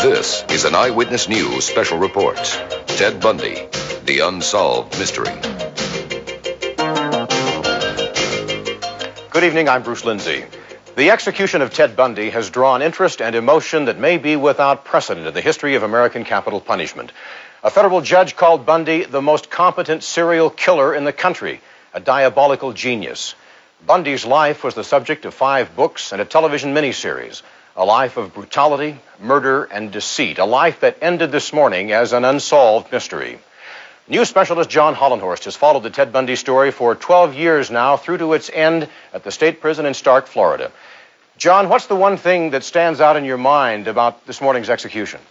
This is an Eyewitness News special report. Ted Bundy, the unsolved mystery. Good evening, I'm Bruce Lindsay. The execution of Ted Bundy has drawn interest and emotion that may be without precedent in the history of American capital punishment. A federal judge called Bundy the most competent serial killer in the country, a diabolical genius. Bundy's life was the subject of 5 books and a television miniseries, a life of brutality, murder, and deceit, a life that ended this morning as an unsolved mystery. News specialist John Hollenhorst has followed the Ted Bundy story for 12 years now through to its end at the state prison in Stark, Florida. John, what's the one thing that stands out in your mind about this morning's execution?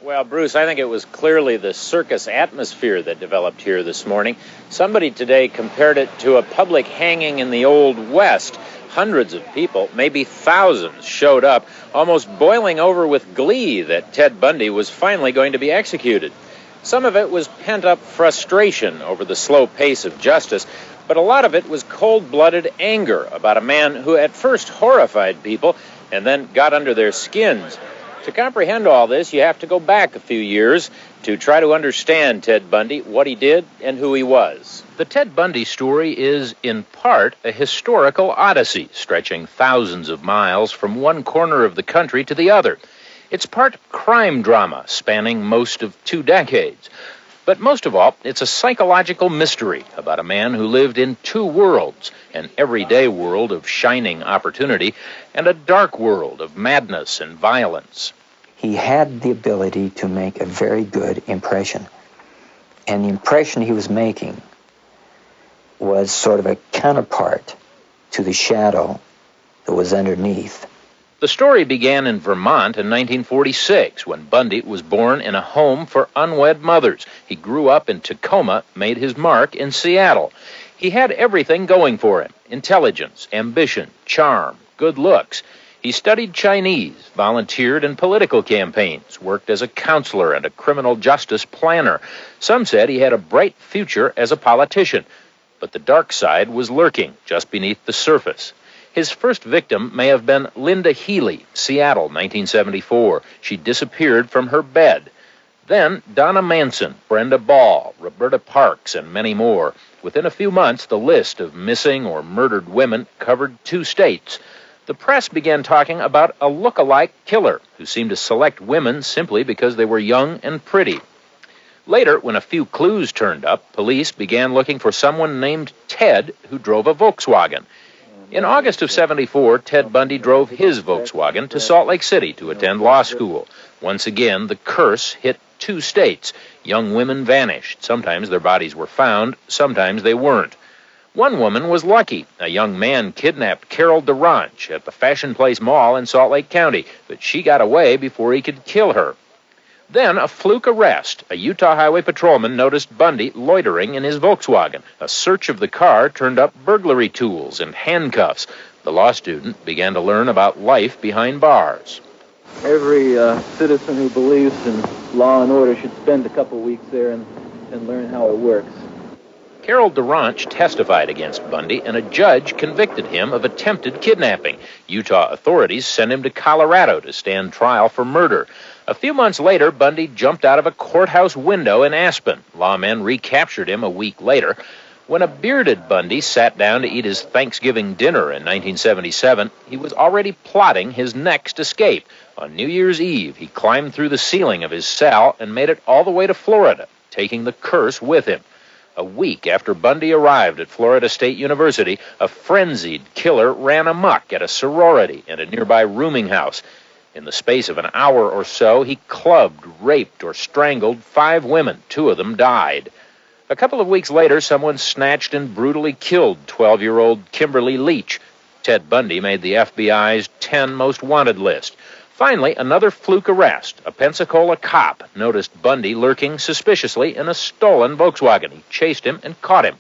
Well, Bruce, I think it was clearly the circus atmosphere that developed here this morning. Somebody today compared it to a public hanging in the Old West. Hundreds of people, maybe thousands, showed up, almost boiling over with glee that Ted Bundy was finally going to be executed. Some of it was pent-up frustration over the slow pace of justice, but a lot of it was cold-blooded anger about a man who at first horrified people and then got under their skins. To comprehend all this, you have to go back a few years to try to understand Ted Bundy, what he did, and who he was. The Ted Bundy story is, in part, a historical odyssey stretching thousands of miles from one corner of the country to the other. It's part crime drama spanning most of 2 decades. But most of all, it's a psychological mystery about a man who lived in 2 worlds, an everyday world of shining opportunity and a dark world of madness and violence. He had the ability to make a very good impression. And the impression he was making was sort of a counterpart to the shadow that was underneath. The story began in Vermont in 1946 when Bundy was born in a home for unwed mothers. He grew up in Tacoma, made his mark in Seattle. He had everything going for him: intelligence, ambition, charm, good looks. He studied Chinese, volunteered in political campaigns, worked as a counselor and a criminal justice planner. Some said he had a bright future as a politician, but the dark side was lurking just beneath the surface. His first victim may have been Linda Healy, Seattle, 1974. She disappeared from her bed. Then Donna Manson, Brenda Ball, Roberta Parks, and many more. Within a few months, the list of missing or murdered women covered 2 states. The press began talking about a look-alike killer who seemed to select women simply because they were young and pretty. Later, when a few clues turned up, police began looking for someone named Ted who drove a Volkswagen. In August of '74, Ted Bundy drove his Volkswagen to Salt Lake City to attend law school. Once again, the curse hit 2 states. Young women vanished. Sometimes their bodies were found, sometimes they weren't. One woman was lucky. A young man kidnapped Carol DeRanch at the Fashion Place Mall in Salt Lake County, but she got away before he could kill her. Then a fluke arrest. A Utah highway patrolman noticed Bundy loitering in his Volkswagen. A search of the car turned up burglary tools and handcuffs. The law student began to learn about life behind bars. Every citizen who believes in law and order should spend a couple weeks there and learn how it works. Carol DeRanch testified against Bundy, and a judge convicted him of attempted kidnapping. Utah authorities sent him to Colorado to stand trial for murder. A few months later, Bundy jumped out of a courthouse window in Aspen. Lawmen recaptured him a week later. When a bearded Bundy sat down to eat his Thanksgiving dinner in 1977, he was already plotting his next escape. On New Year's Eve, he climbed through the ceiling of his cell and made it all the way to Florida, taking the curse with him. A week after Bundy arrived at Florida State University, a frenzied killer ran amok at a sorority and a nearby rooming house. In the space of an hour or so, he clubbed, raped, or strangled 5 women. 2 of them died. A couple of weeks later, someone snatched and brutally killed 12-year-old Kimberly Leach. Ted Bundy made the FBI's 10 most wanted list. Finally, another fluke arrest. A Pensacola cop noticed Bundy lurking suspiciously in a stolen Volkswagen. He chased him and caught him.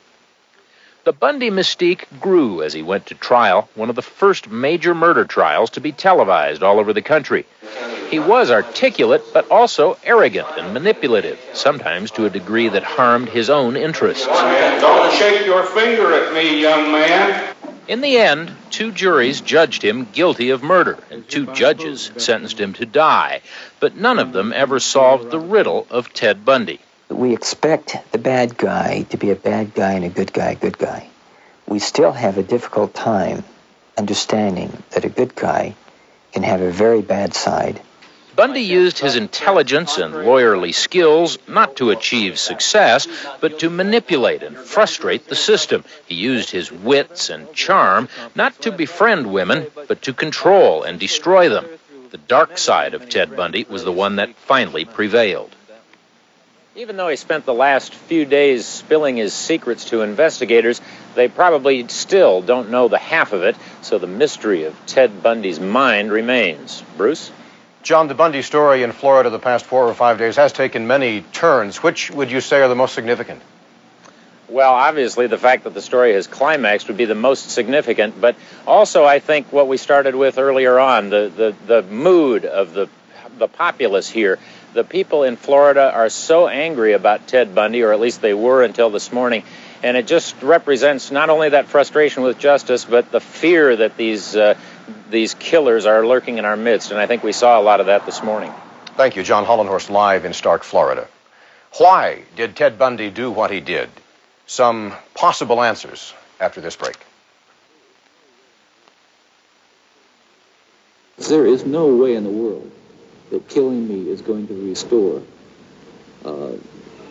The Bundy mystique grew as he went to trial, one of the first major murder trials to be televised all over the country. He was articulate, but also arrogant and manipulative, sometimes to a degree that harmed his own interests. Don't shake your finger at me, young man. In the end, 2 juries judged him guilty of murder, and 2 judges sentenced him to die. But none of them ever solved the riddle of Ted Bundy. We expect the bad guy to be a bad guy and a good guy. We still have a difficult time understanding that a good guy can have a very bad side. Bundy used his intelligence and lawyerly skills not to achieve success, but to manipulate and frustrate the system. He used his wits and charm not to befriend women, but to control and destroy them. The dark side of Ted Bundy was the one that finally prevailed. Even though he spent the last few days spilling his secrets to investigators, they probably still don't know the half of it, so the mystery of Ted Bundy's mind remains. Bruce? John, the Bundy story in Florida the past 4 or 5 days has taken many turns. Which would you say are the most significant? Well, obviously, the fact that the story has climaxed would be the most significant, but also I think what we started with earlier on, the mood of the populace here. The people in Florida are so angry about Ted Bundy, or at least they were until this morning, and it just represents not only that frustration with justice, but the fear that these killers are lurking in our midst, and I think we saw a lot of that this morning. Thank you, John Hollenhorst, live in Stark, Florida. Why did Ted Bundy do what he did? Some possible answers after this break. There is no way in the world that killing me is going to restore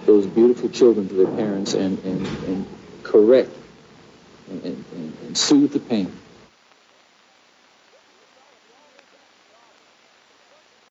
those beautiful children to their parents and correct and soothe the pain.